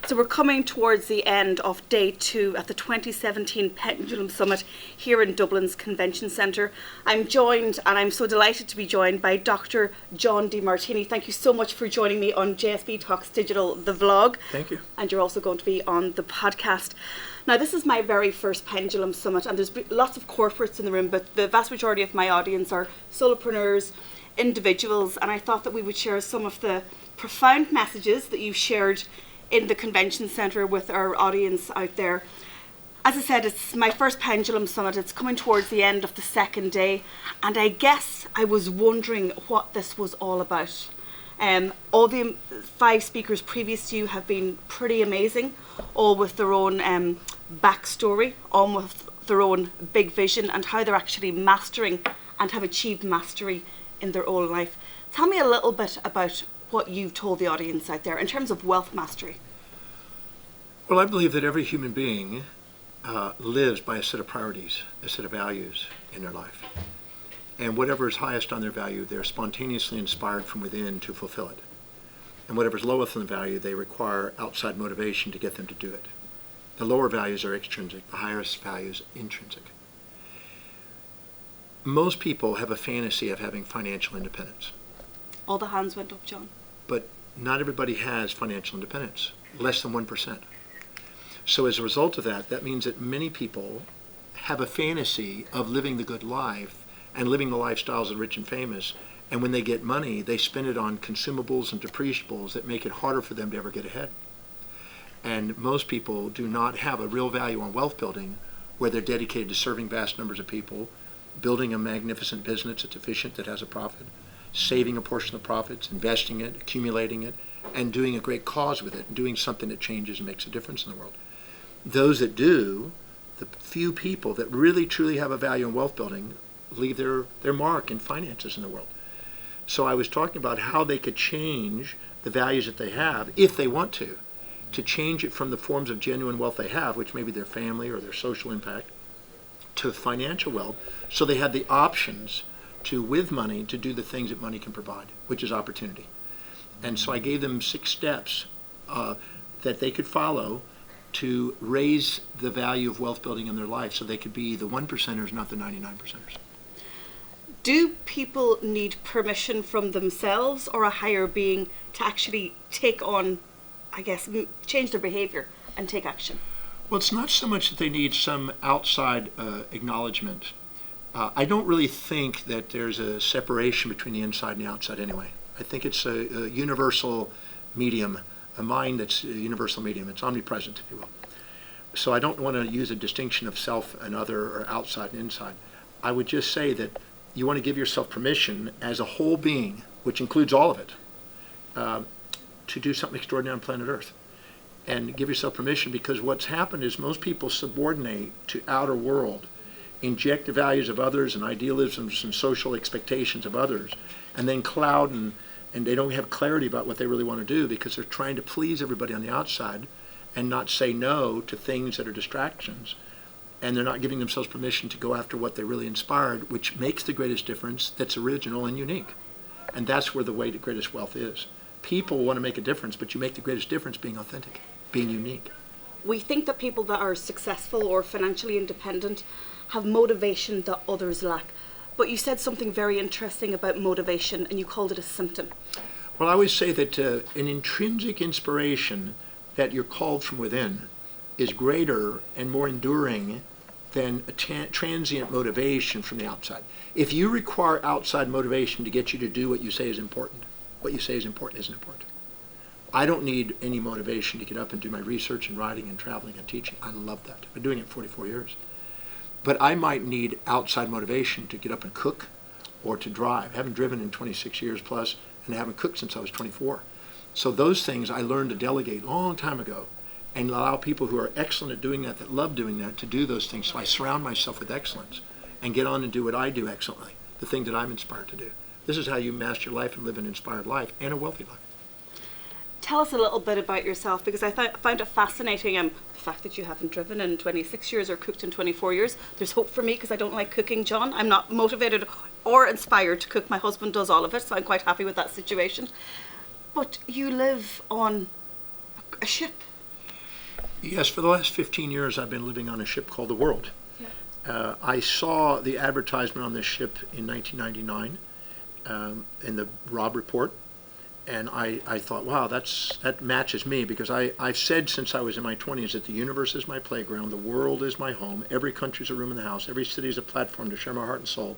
So we're coming towards the end of day 2 at the 2017 Pendulum Summit here in Dublin's Convention Centre. I'm joined, and I'm so delighted to be joined by Dr. John Demartini. Thank you so much for joining me on JSB Talks Digital, the vlog. Thank you. And you're also going to be on the podcast. Now, this is my very first Pendulum Summit, and there's lots of corporates in the room, but the vast majority of my audience are solopreneurs, individuals, and I thought that we would share some of the profound messages that you've shared in the convention centre with our audience out there. As I said, it's my first Pendulum Summit. It's coming towards the end of the second day, and I guess I was wondering what this was all about. All the 5 speakers previous to you have been pretty amazing, all with their own backstory, all with their own big vision and how they're actually mastering and have achieved mastery in their own life. Tell me a little bit about what you've told the audience out there in terms of wealth mastery. Well, I believe that every human being lives by a set of priorities, a set of values in their life. And whatever is highest on their value, they're spontaneously inspired from within to fulfill it. And whatever is lowest in the value, they require outside motivation to get them to do it. The lower values are extrinsic, the highest values intrinsic. Most people have a fantasy of having financial independence. All the hands went up, John. But not everybody has financial independence, less than 1%. So as a result of that, that means that many people have a fantasy of living the good life and living the lifestyles of the rich and famous, and when they get money, they spend it on consumables and depreciables that make it harder for them to ever get ahead. And most people do not have a real value on wealth building where they're dedicated to serving vast numbers of people, building a magnificent business that's efficient, that has a profit, saving a portion of the profits, investing it, accumulating it, and doing a great cause with it, and doing something that changes and makes a difference in the world. Those that do, the few people that really truly have a value in wealth building, leave their mark in finances in the world. So I was talking about how they could change the values that they have, if they want to change it from the forms of genuine wealth they have, which may be their family or their social impact, to financial wealth, so they have the options to, with money, to do the things that money can provide, which is opportunity. And so I gave them 6 steps that they could follow to raise the value of wealth building in their life so they could be the 1%ers, not the 99%ers. Do people need permission from themselves or a higher being to actually take on, I guess, change their behaviour and take action? Well, it's not so much that they need some outside acknowledgement. I don't really think that there's a separation between the inside and the outside anyway. I think it's a universal medium, a mind that's a universal medium. It's omnipresent, if you will. So I don't want to use a distinction of self and other or outside and inside. I would just say that you want to give yourself permission as a whole being, which includes all of it, to do something extraordinary on planet Earth. And give yourself permission, because what's happened is most people subordinate to outer world, inject the values of others and idealisms and social expectations of others, and then cloud and they don't have clarity about what they really want to do because they're trying to please everybody on the outside and not say no to things that are distractions. And they're not giving themselves permission to go after what they really inspired, which makes the greatest difference, that's original and unique. And that's where the way to greatest wealth is. People want to make a difference, but you make the greatest difference being authentic, being unique. We think that people that are successful or financially independent have motivation that others lack. But you said something very interesting about motivation, and you called it a symptom. Well, I always say that an intrinsic inspiration that you're called from within is greater and more enduring than a transient motivation from the outside. If you require outside motivation to get you to do what you say is important, what you say is important isn't important. I don't need any motivation to get up and do my research and writing and traveling and teaching. I love that. I've been doing it 44 years. But I might need outside motivation to get up and cook or to drive. I haven't driven in 26 years plus, and I haven't cooked since I was 24. So those things I learned to delegate a long time ago and allow people who are excellent at doing that love doing that, to do those things. So I surround myself with excellence and get on and do what I do excellently, the thing that I'm inspired to do. This is how you master your life and live an inspired life and a wealthy life. Tell us a little bit about yourself, because I find it fascinating the fact that you haven't driven in 26 years or cooked in 24 years. There's hope for me because I don't like cooking, John. I'm not motivated or inspired to cook. My husband does all of it, so I'm quite happy with that situation. But you live on a ship. Yes, for the last 15 years I've been living on a ship called the World. I saw the advertisement on this ship in 1999 in the Robb Report, and I thought, wow, that matches me, because I've said since I was in my 20s that the universe is my playground, the world is my home, every country's a room in the house, every city is a platform to share my heart and soul.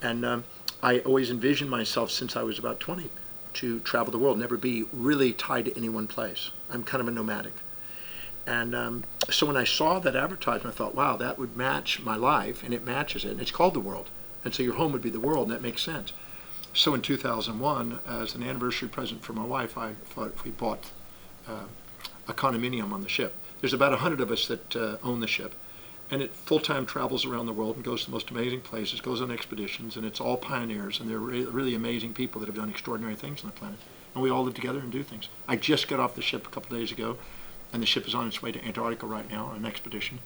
And I always envisioned myself since I was about 20 to travel the world, never be really tied to any one place. I'm kind of a nomadic. And so when I saw that advertisement, I thought, wow, that would match my life, and it matches it. And it's called the World. And so your home would be the world, and that makes sense. So in 2001, as an anniversary present for my wife, I thought we bought a condominium on the ship. There's about 100 of us that own the ship. And it full-time travels around the world and goes to the most amazing places, goes on expeditions, and it's all pioneers, and they're really amazing people that have done extraordinary things on the planet. And we all live together and do things. I just got off the ship a couple of days ago, and the ship is on its way to Antarctica right now on an expedition.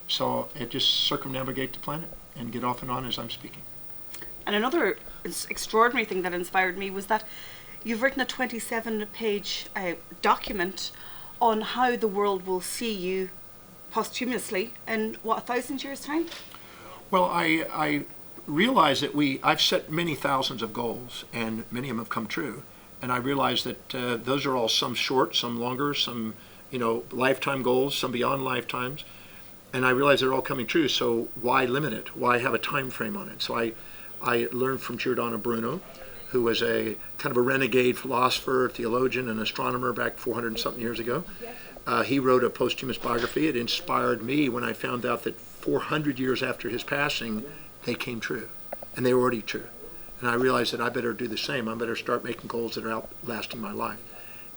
So it just circumnavigate the planet and get off and on as I'm speaking. And another extraordinary thing that inspired me was that you've written a 27-page document on how the world will see you posthumously in, 1,000 years' time? Well, I realize that I've set many thousands of goals, and many of them have come true. And I realize that those are all some short, some longer, some lifetime goals, some beyond lifetimes. And I realize they're all coming true, so why limit it? Why have a time frame on it? So I learned from Giordano Bruno, who was a kind of a renegade philosopher, theologian, and astronomer back 400 and something years ago. He wrote a posthumous biography. It inspired me when I found out that 400 years after his passing, they came true, and they were already true. And I realized that I better do the same. I better start making goals that are outlasting my life.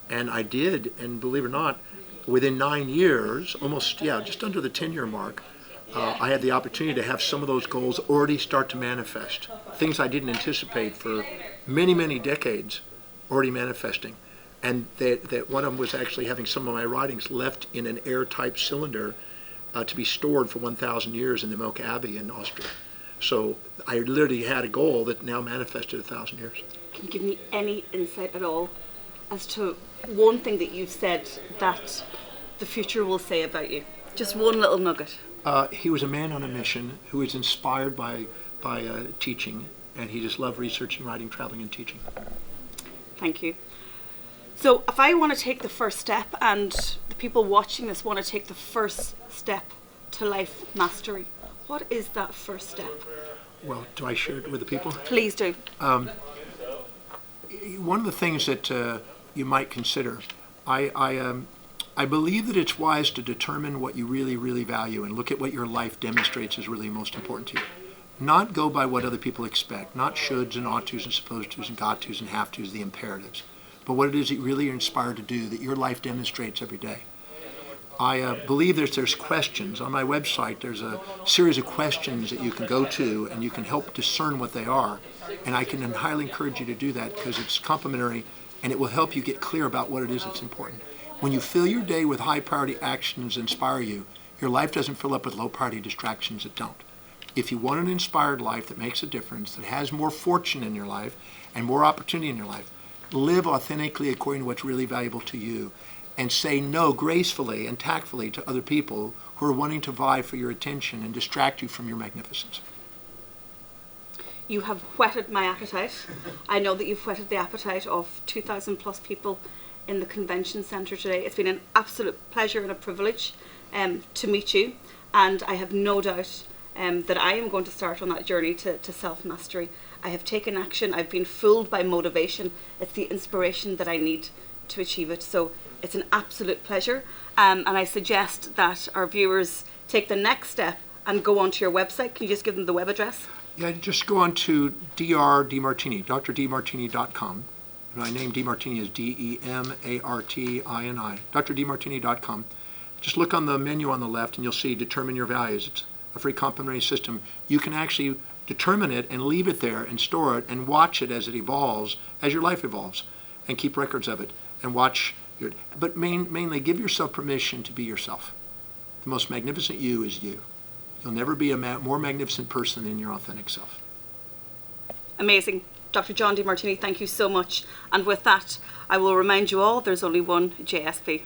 And I did, and believe it or not, within 9 years, just under the 10-year mark, I had the opportunity to have some of those goals already start to manifest. Things I didn't anticipate for many, many decades already manifesting. And that one of them was actually having some of my writings left in an airtight cylinder to be stored for 1,000 years in the Milk Abbey in Austria. So I literally had a goal that now manifested 1,000 years. Can you give me any insight at all as to one thing that you've said that the future will say about you? Just one little nugget. He was a man on a mission who was inspired by teaching, and he just loved researching, writing, traveling, and teaching. Thank you. So if I want to take the first step, and the people watching this want to take the first step to life mastery, what is that first step? Well, do I share it with the people? Please do. One of the things that you might consider, I believe that it's wise to determine what you really, really value and look at what your life demonstrates is really most important to you. Not go by what other people expect, not shoulds and ought tos and supposed tos and got tos and have tos, the imperatives, but what it is that you really are inspired to do, that your life demonstrates every day. I believe there's questions. On my website, there's a series of questions that you can go to, and you can help discern what they are. And I can highly encourage you to do that because it's complimentary, and it will help you get clear about what it is that's important. When you fill your day with high-priority actions that inspire you, your life doesn't fill up with low-priority distractions that don't. If you want an inspired life that makes a difference, that has more fortune in your life and more opportunity in your life, live authentically according to what's really valuable to you, and say no gracefully and tactfully to other people who are wanting to vie for your attention and distract you from your magnificence. You have whetted my appetite. I know that you've whetted the appetite of 2,000 plus people in the convention centre today. It's been an absolute pleasure and a privilege to meet you, and I have no doubt that I am going to start on that journey to self-mastery. I have taken action. I've been fooled by motivation. It's the inspiration that I need to achieve it. So it's an absolute pleasure, and I suggest that our viewers take the next step and go onto your website. Can you just give them the web address? Yeah, just go on to Demartini, drdemartini.com. My name Demartini is Demartini, drdemartini.com. Just look on the menu on the left and you'll see Determine Your Values. It's a free complimentary system. You can actually determine it and leave it there and store it and watch it as it evolves, as your life evolves, and keep records of it and watch your, but mainly give yourself permission to be yourself. The most magnificent you is you. You'll never be a more magnificent person than your authentic self. Amazing. Dr. John Demartini, thank you so much. And with that, I will remind you all there's only one JSP.